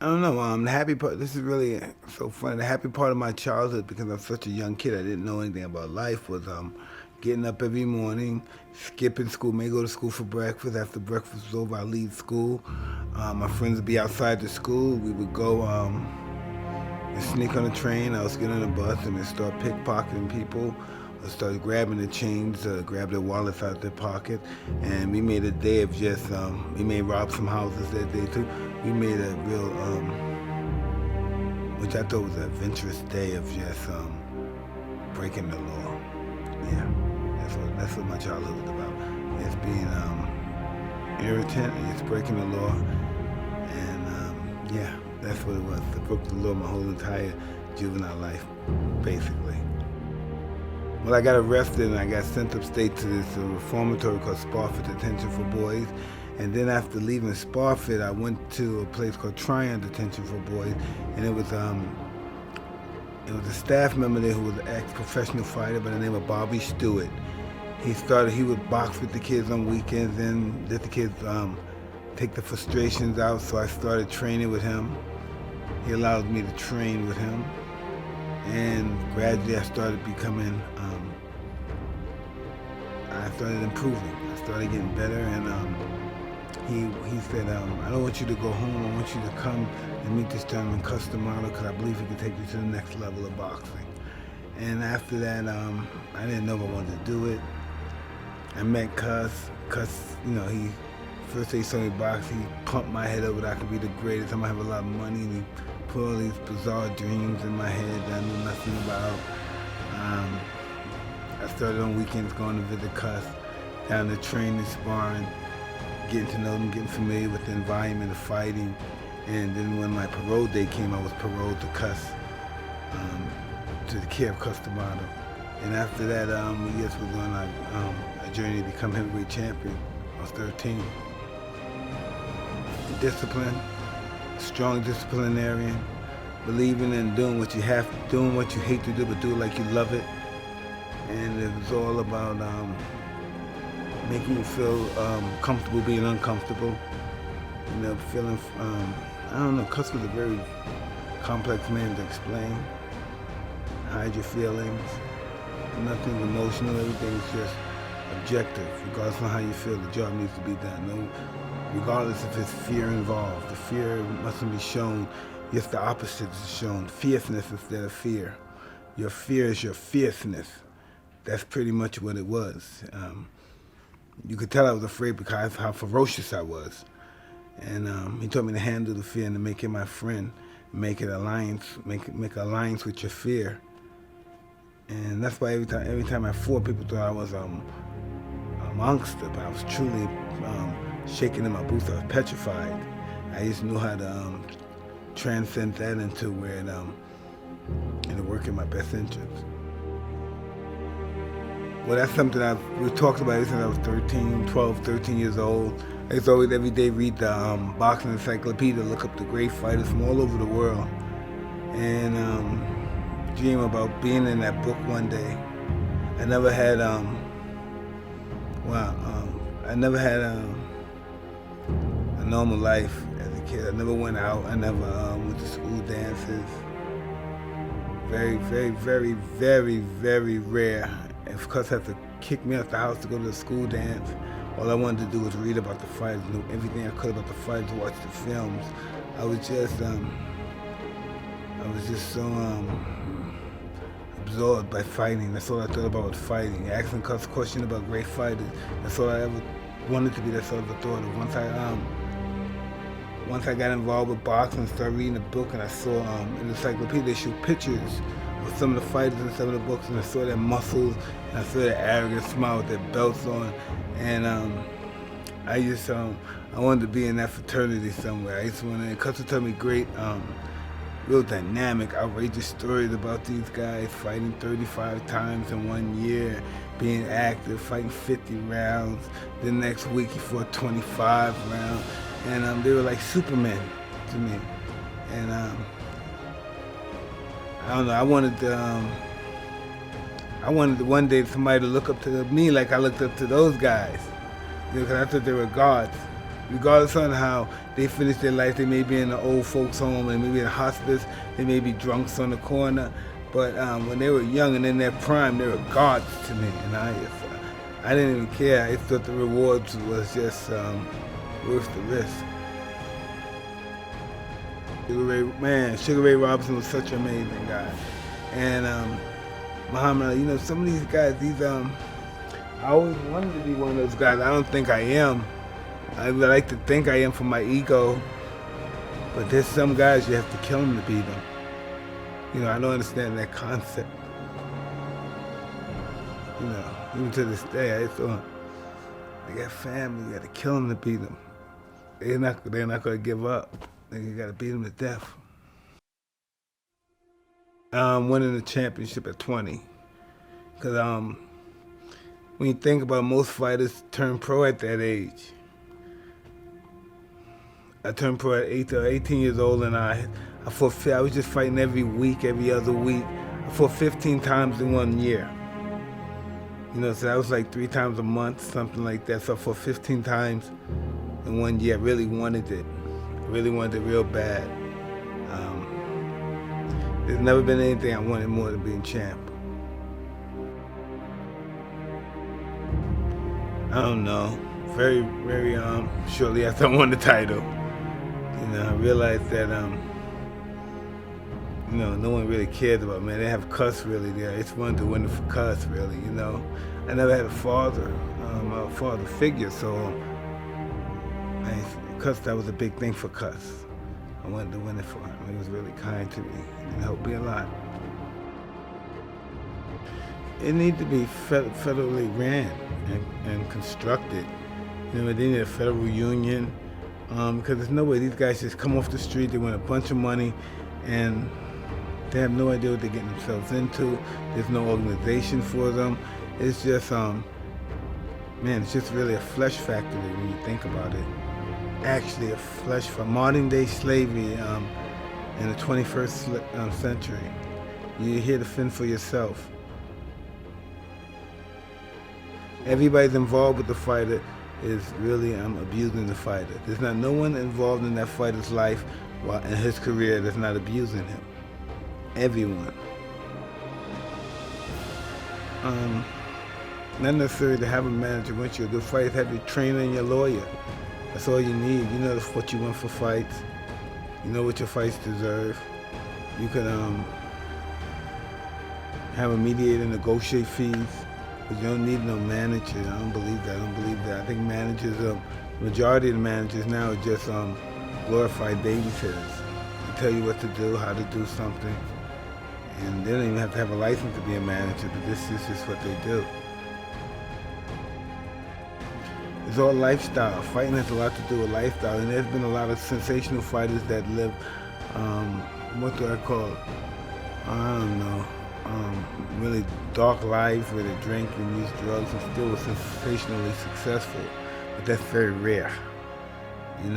I don't know. The happy part. This is really so funny. The happy part of my childhood, because I'm such a young kid, I didn't know anything about life. Was getting up every morning, skipping school. May go to school for breakfast. After breakfast was over, I leave school. My friends would be outside the school. We would go and sneak on the train. I was getting on the bus and we start pickpocketing people. I started grabbing the chains, grab their wallets out their pocket, and we made a day of just, we may rob some houses that day too. We made a real, which I thought was an adventurous day of just breaking the law. Yeah, that's what my childhood was about. It's being irritant, and it's breaking the law, and yeah, that's what it was. I broke the law my whole entire juvenile life, basically. Well, I got arrested and I got sent upstate to this reformatory called Spofford Detention for Boys. And then after leaving Spofford, I went to a place called Tryon Detention for Boys. And it was a staff member there who was an ex-professional fighter by the name of Bobby Stewart. He would box with the kids on weekends and let the kids take the frustrations out. So I started training with him. He allowed me to train with him. And gradually I started becoming, I started improving. I started getting better, and he said, I don't want you to go home. I want you to come and meet this gentleman, Custom Model, because I believe he can take you to the next level of boxing. And after that, I didn't know if I wanted to do it. I met Cuss, he first day he saw me box, he pumped my head up that I could be the greatest, I'm gonna have a lot of money, and he put all these bizarre dreams in my head that I knew nothing about. I started on weekends going to visit Cuss, down to training, sparring, getting to know them, getting familiar with the environment of fighting. And then when my parole day came, I was paroled to Cuss, to the care of Custom Model. And after that, we just was on a journey to become heavyweight champion. I was 13. Discipline, strong disciplinarian, believing in doing what you hate to do, but do it like you love it. And it was all about making you feel comfortable being uncomfortable. Feeling, I don't know, Cuss was a very complex man to explain. Hide your feelings. Nothing's emotional, everything's just objective. Regardless of how you feel, the job needs to be done. No, regardless if it's fear involved. The fear mustn't be shown. Yes, the opposite is shown. Fierceness instead of fear. Your fear is your fierceness. That's pretty much what it was. You could tell I was afraid because of how ferocious I was. And he taught me to handle the fear and to make it my friend. Make an alliance with your fear. And that's why every time I fought, people thought I was a monster, but I was truly shaking in my boots. I was petrified. I just knew how to transcend that into where it'll work in my best interest. Well, that's something we talked about ever since I was 13 years old. I used to always every day read the boxing encyclopedia, look up the great fighters from all over the world, and dream about being in that book one day. I never had a normal life as a kid. I never went out. I never went to school dances. Very, very, very, very, very rare. And of course, I had to kick me out the house to go to the school dance. All I wanted to do was read about the fighters, know everything I could about the fighters, watch the films. I was just so absorbed by fighting. That's all I thought about was fighting. Asking Cuss questions about great fighters. That's all I ever wanted to be. That's all I ever thought of. Once I got involved with boxing, started reading the book, and I saw in the encyclopedia they showed pictures of some of the fighters in some of the books, and I saw their muscles, and I saw their arrogant smile with their belts on, and I wanted to be in that fraternity somewhere. I used to want to. Cuss would tell me great, real dynamic, outrageous stories about these guys fighting 35 times in 1 year, being active, fighting 50 rounds. The next week he fought 25 rounds. And they were like Supermen to me. And I don't know, I wanted one day somebody to look up to me like I looked up to those guys. Because I thought they were gods. regardless on how they finish their life. They may be in an old folks home, they may be in a hospice, they may be drunks on the corner, but when they were young and in their prime, they were gods to me, and I didn't even care. I thought the rewards was just worth the risk. Sugar Ray Robinson was such an amazing guy, and Muhammad Ali, some of these guys, I always wanted to be one of those guys. I don't think I am. I would like to think I am for my ego, but there's some guys you have to kill them to beat them. I don't understand that concept. Even to this day, I thought they got family, you got to kill them to beat them. They're not going to give up. You got to beat them to death. Winning the championship at 20, because when you think about, most fighters turn pro at that age. I turned pro at 18 years old, and I was just fighting every week, every other week. I fought 15 times in 1 year. So that was like 3 times a month, something like that. So I fought 15 times in 1 year. I really wanted it. I really wanted it real bad. There's never been anything I wanted more than being champ. I don't know. Very, very shortly after I won the title, I realized that no one really cared about me. They didn't have Cuss really there. I just wanted to win it for Cuss really. I never had a father figure, so Cuss, that was a big thing for Cuss. I wanted to win it for him. He was really kind to me and helped me a lot. It needed to be federally ran and constructed. They need a federal union, because there's no way these guys just come off the street, they win a bunch of money, and they have no idea what they're getting themselves into. There's no organization for them. It's just, it's just really a flesh factory when you think about it. Actually, a flesh for modern day slavery in the 21st century. You're here to fend for yourself. Everybody's involved with the fighter is really abusing the fighter. There's not no one involved in that fighter's life in his career that's not abusing him. Everyone. Not necessarily to have a manager. Once you're a good fighter, have your trainer and your lawyer. That's all you need. You know what you want for fights. You know what your fights deserve. You can have a mediator negotiate fees. But you don't need no manager. I don't believe that. I think managers, majority of the managers now are just glorified babysitters. They tell you what to do, how to do something. And they don't even have to have a license to be a manager, but this is just what they do. It's all lifestyle. Fighting has a lot to do with lifestyle, and there's been a lot of sensational fighters that live, what do I call it? I don't know, really dark lives where they drink and use drugs and still are sensationally successful. But that's very rare, and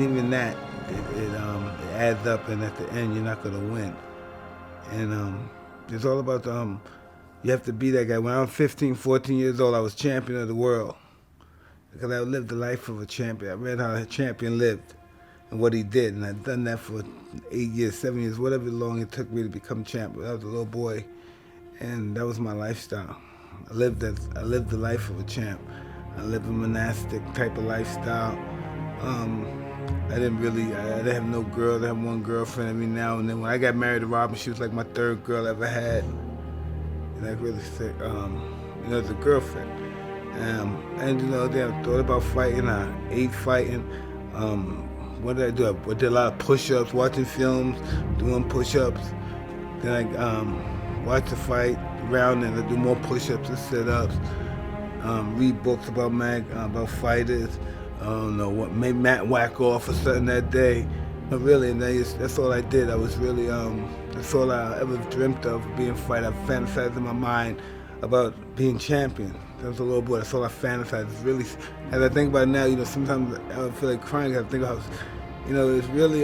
even that, it adds up, and at the end you're not going to win. And it's all about you have to be that guy. When I was 15, 14 years old, I was champion of the world. Because I lived the life of a champion. I read how a champion lived and what he did. And I'd done that for 8 years, 7 years, whatever long it took me to become champion. I was a little boy, and that was my lifestyle. I lived the life of a champ. I lived a monastic type of lifestyle. I didn't have no girl. I had one girlfriend every now and then. When I got married to Robin, she was like my third girl I ever had. And I really said, as a girlfriend. And then I thought about fighting. I ate fighting. What did I do? I did a lot of push-ups, watching films, doing push-ups. Then I watch the fight round, and I do more push-ups and sit-ups. Read books about fighters. I don't know what made Matt whack off or something that day. But really, that's all I did. I was really, that's all I ever dreamt of, being a fighter. I fantasized in my mind about being champion. I was a little boy, that's all I fantasized. It's really, as I think about it now, sometimes I feel like crying. I think about, it's really,